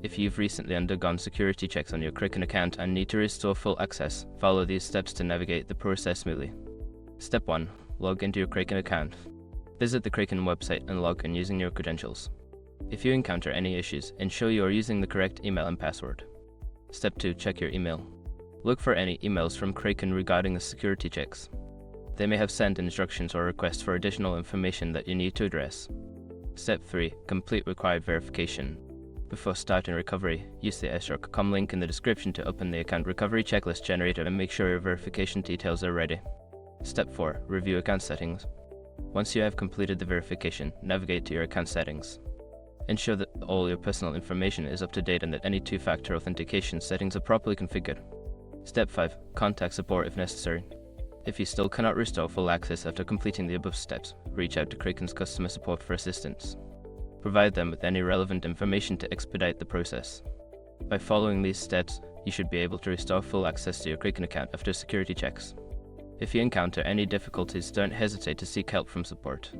If you've recently undergone security checks on your Kraken account and need to restore full access, follow these steps to navigate the process smoothly. Step 1. Log into your Kraken account. Visit the Kraken website and log in using your credentials. If you encounter any issues, ensure you are using the correct email and password. Step 2. Check your email. Look for any emails from Kraken regarding the security checks. They may have sent instructions or requests for additional information that you need to address. Step 3. Complete required verification. Before starting recovery, use the s.com link in the description to open the account recovery checklist generator and make sure your verification details are ready. Step 4. Review account settings. Once you have completed the verification, navigate to your account settings. Ensure that all your personal information is up to date and that any two-factor authentication settings are properly configured. Step 5. Contact support if necessary. If you still cannot restore full access after completing the above steps, reach out to Kraken's customer support for assistance. Provide them with any relevant information to expedite the process. By following these steps, you should be able to restore full access to your Kraken account after security checks. If you encounter any difficulties, don't hesitate to seek help from support.